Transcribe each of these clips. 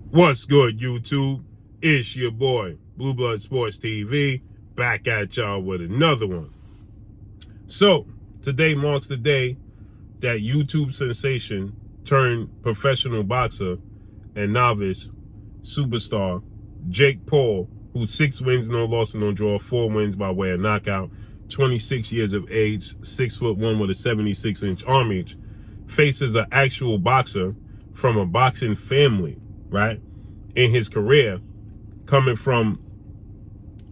What's good, YouTube? It's your boy, Blue Blood Sports TV, back at y'all with another one. So, today marks the day that YouTube sensation turned professional boxer and novice superstar Jake Paul, who's 6 wins, no loss, and no draw, 4 wins by way of knockout, 26 years of age, 6'1" with a 76-inch arm reach, faces an actual boxer from a boxing family, right? In his career, coming from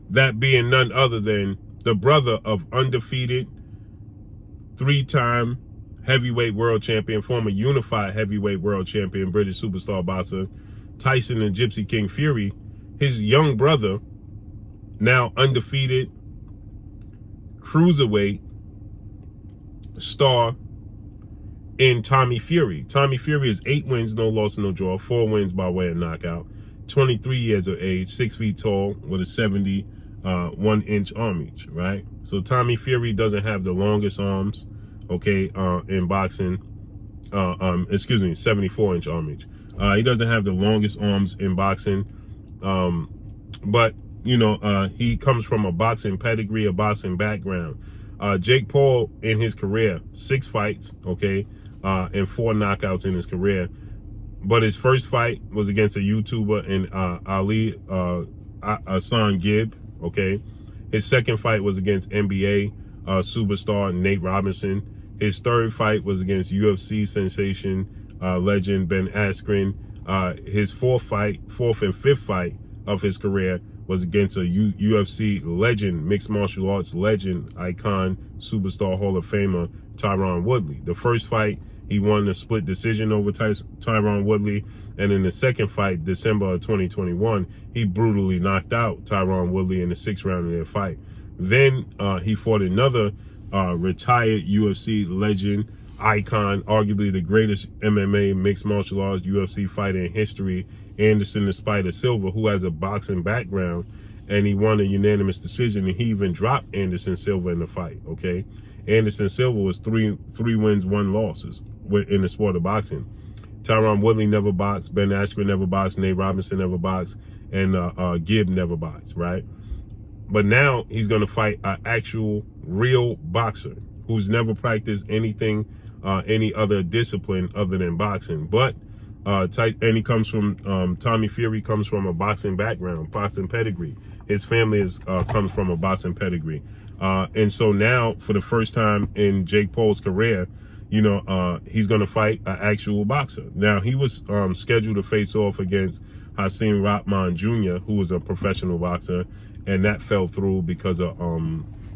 that being none other than the brother of undefeated 3-time heavyweight world champion, former unified heavyweight world champion, British superstar boxer, Tyson and Gypsy King Fury. His young brother, now undefeated cruiserweight star in Tommy Fury. Tommy Fury is 8 wins, no loss, no draw, 4 wins by way of knockout, 23 years of age, 6 feet tall with a 71-inch arm reach, right? So Tommy Fury doesn't have the longest arms, okay, in boxing. 74-inch arm reach. He doesn't have the longest arms in boxing, but, you know, he comes from a boxing pedigree, a boxing background. Jake Paul, in his career, 6 fights, okay, and 4 knockouts in his career. But his first fight was against a YouTuber in Ali Hassan Gibb, okay? His second fight was against NBA superstar Nate Robinson. His third fight was against UFC sensation legend Ben Askren. His fourth and fifth fight of his career was against a UFC legend, mixed martial arts legend, icon, superstar, Hall of Famer, Tyron Woodley. The first fight, he won a split decision over Tyron Woodley. And in the second fight, December of 2021, he brutally knocked out Tyron Woodley in the 6th round of their fight. Then he fought another retired UFC legend, icon, arguably the greatest MMA mixed martial arts UFC fighter in history, Anderson the Spider Silva, who has a boxing background, and he won a unanimous decision, and he even dropped Anderson Silva in the fight, okay? Anderson Silva was three wins, 1 losses in the sport of boxing. Tyron Woodley never boxed, Ben Askren never boxed, Nate Robinson never boxed, and Gibb never boxed, right? But now he's going to fight an actual real boxer who's never practiced anything, any other discipline other than boxing. But and he comes from Tommy Fury comes from a boxing background, boxing pedigree. His family comes from a boxing pedigree, and so now for the first time in Jake Paul's career, you know, he's going to fight an actual boxer. Now he was scheduled to face off against Hasim Rahman Jr., who was a professional boxer, and that fell through because of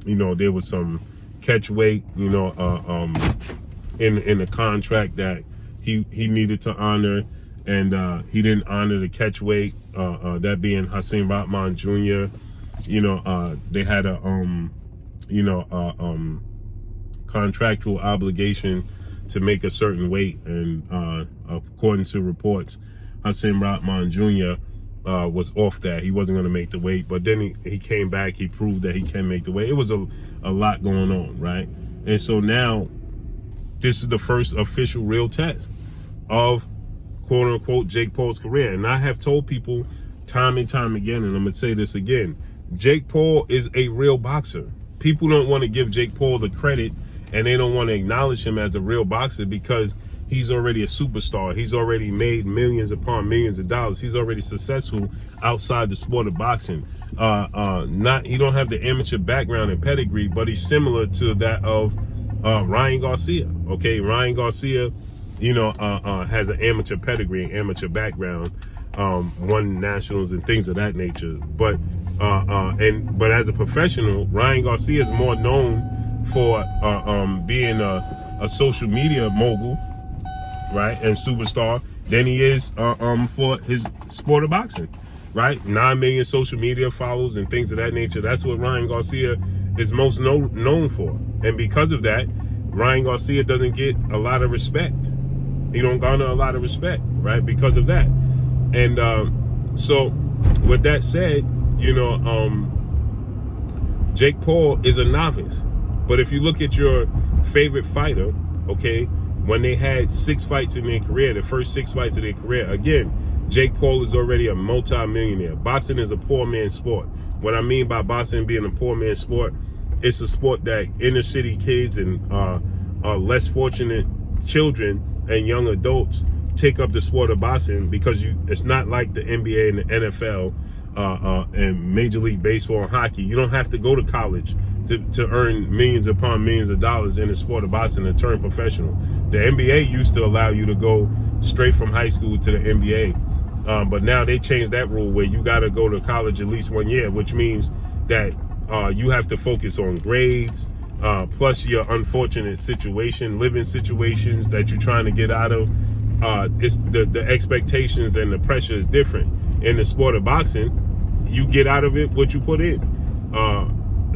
you know, there was some catch weight, you know, in the contract that he needed to honor, and he didn't honor the catch weight, that being Hasim Rahman Jr. You know, they had a contractual obligation to make a certain weight, and according to reports, Hasim Rahman Jr. Was off that. He wasn't going to make the weight, but then he came back. He proved that he can make the weight. It was a lot going on, right? And so now this is the first official real test of quote-unquote Jake Paul's career. And I have told people time and time again, and I'm going to say this again, Jake Paul is a real boxer. People don't want to give Jake Paul the credit, and they don't want to acknowledge him as a real boxer because he's already a superstar. He's already made millions upon millions of dollars. He's already successful outside the sport of boxing. He don't have the amateur background and pedigree, but he's similar to that of Ryan Garcia. Okay, Ryan Garcia, you know, has an amateur pedigree, an amateur background, won nationals and things of that nature. But as a professional, Ryan Garcia is more known for being a social media mogul, right, and superstar, than he is for his sport of boxing, right? 9 million social media followers and things of that nature. That's what Ryan Garcia is most known for. And because of that, Ryan Garcia doesn't get a lot of respect. He don't garner a lot of respect, right, because of that. And so with that said, you know, Jake Paul is a novice. But if you look at your favorite fighter, okay, when they had 6 fights in their career, the first 6 fights of their career, again, Jake Paul is already a multi-millionaire. Boxing is a poor man's sport. What I mean by boxing being a poor man's sport, it's a sport that inner city kids and less fortunate children and young adults take up the sport of boxing, because it's not like the NBA and the NFL and Major League Baseball and hockey. You don't have to go to college to earn millions upon millions of dollars in the sport of boxing and turn professional. The NBA used to allow you to go straight from high school to the NBA, but now they changed that rule where you got to go to college at least 1 year, which means that you have to focus on grades, plus your unfortunate living situations that you're trying to get out of. It's the expectations and the pressure is different. In the sport of boxing, you get out of it what you put in.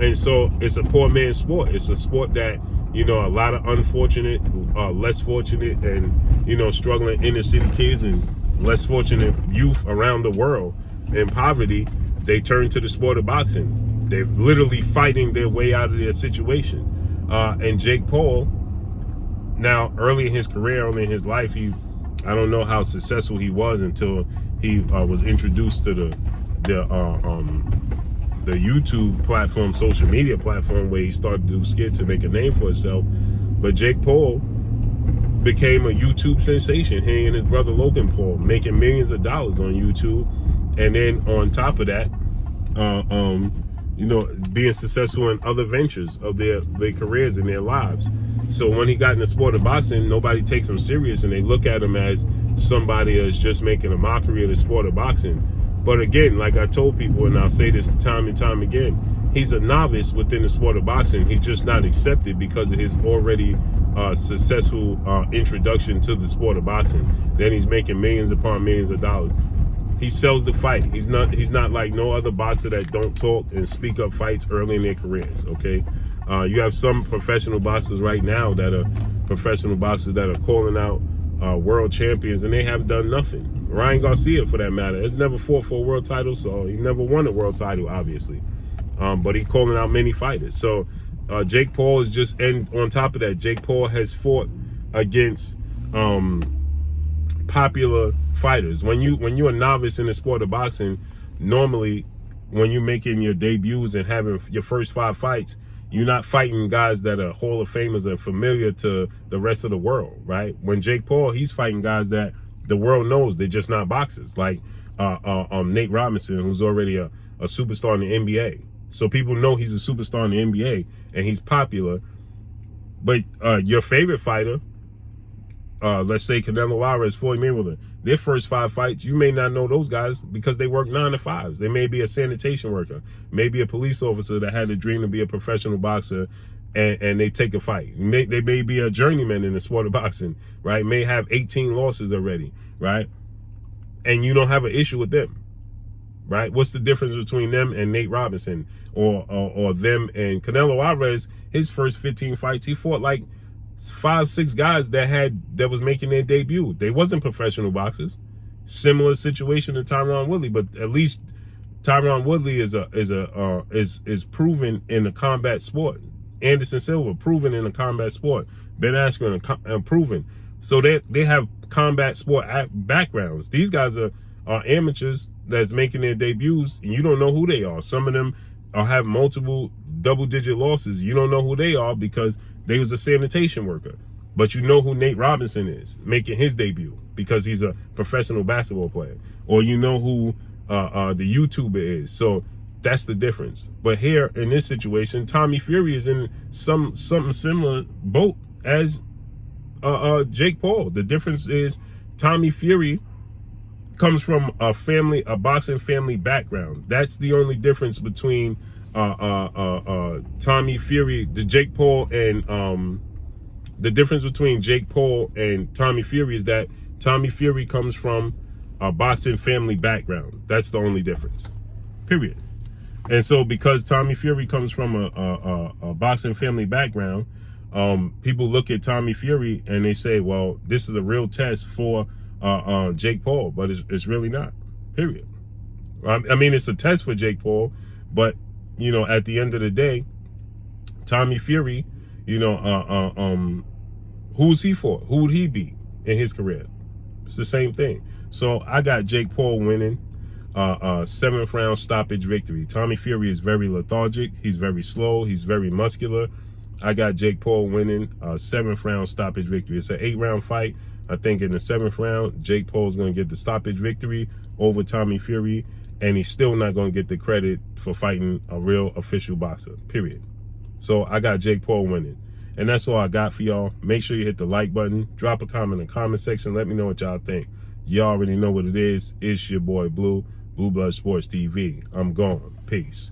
And so it's a poor man's sport. It's a sport that, a lot of unfortunate, less fortunate, and, struggling inner city kids and less fortunate youth around the world in poverty, they turn to the sport of boxing. They're literally fighting their way out of their situation. And Jake Paul, now early in his career, early in his life, I don't know how successful he was until he was introduced to the YouTube platform, social media platform, where he started to do skits to make a name for himself. But Jake Paul became a YouTube sensation. He and his brother Logan Paul making millions of dollars on YouTube, and then on top of that, being successful in other ventures of their careers and their lives. So when he got in the sport of boxing, nobody takes him serious, and they look at him as somebody that's just making a mockery of the sport of boxing. But again, like I told people, and I'll say this time and time again, he's a novice within the sport of boxing. He's just not accepted because of his already successful introduction to the sport of boxing. Then he's making millions upon millions of dollars. He sells the fight. He's not like no other boxer that don't talk and speak up fights early in their careers, okay? You have some professional boxers right now that are calling out world champions, and they have done nothing. Ryan Garcia, for that matter, has never fought for a world title, so he never won a world title, obviously. But he's calling out many fighters. So Jake Paul is just, and on top of that, Jake Paul has fought against popular fighters. When you're a novice in the sport of boxing, normally when you're making your debuts and having your first 5 fights, you're not fighting guys that are Hall of Famers and familiar to the rest of the world, right? When Jake Paul, he's fighting guys that the world knows they're just not boxers, like Nate Robinson, who's already a superstar in the NBA. So people know he's a superstar in the NBA and he's popular. But your favorite fighter, let's say Canelo Alvarez, Floyd Mayweather, their first 5 fights, you may not know those guys because they work 9 to 5s. They may be a sanitation worker, maybe a police officer that had a dream to be a professional boxer, and they take a fight. They may be a journeyman in the sport of boxing, right? May have 18 losses already, right? And you don't have an issue with them, right? What's the difference between them and Nate Robinson or them and Canelo Alvarez? His first 15 fights, he fought like 5-6 guys that was making their debut. They wasn't professional boxers. Similar situation to Tyron Woodley, but at least Tyron Woodley is proven in the combat sport. Anderson Silva, proven in the combat sport. Ben Askren, proven. So they have combat sport backgrounds. These guys are amateurs that's making their debuts, and you don't know who they are. Some of them have multiple double-digit losses. You don't know who they are because they was a sanitation worker. But you know who Nate Robinson is, making his debut because he's a professional basketball player. Or you know who the YouTuber is. So that's the difference. But here in this situation, Tommy Fury is in something similar boat as Jake Paul. The difference is Tommy Fury comes from a boxing family background. That's the only difference between Tommy Fury, Jake Paul, and the difference between Jake Paul and Tommy Fury is that Tommy Fury comes from a boxing family background. That's the only difference. Period. And so because Tommy Fury comes from a boxing family background, people look at Tommy Fury and they say, well, this is a real test for Jake Paul, but it's really not. Period. I mean, it's a test for Jake Paul, but at the end of the day, Tommy Fury, who's he for? Who would he be in his career? It's the same thing. So I got Jake Paul winning. 7th round stoppage victory. Tommy Fury is very lethargic. He's very slow. He's very muscular. I got Jake Paul winning 7th round stoppage victory. It's an 8-round fight. I think in the 7th round, Jake Paul's going to get the stoppage victory over Tommy Fury, and he's still not going to get the credit for fighting a real official boxer, period. So I got Jake Paul winning. And that's all I got for y'all. Make sure you hit the like button. Drop a comment in the comment section. Let me know what y'all think. Y'all already know what it is. It's your boy Blue, Blue Blood Sports TV. I'm gone. Peace.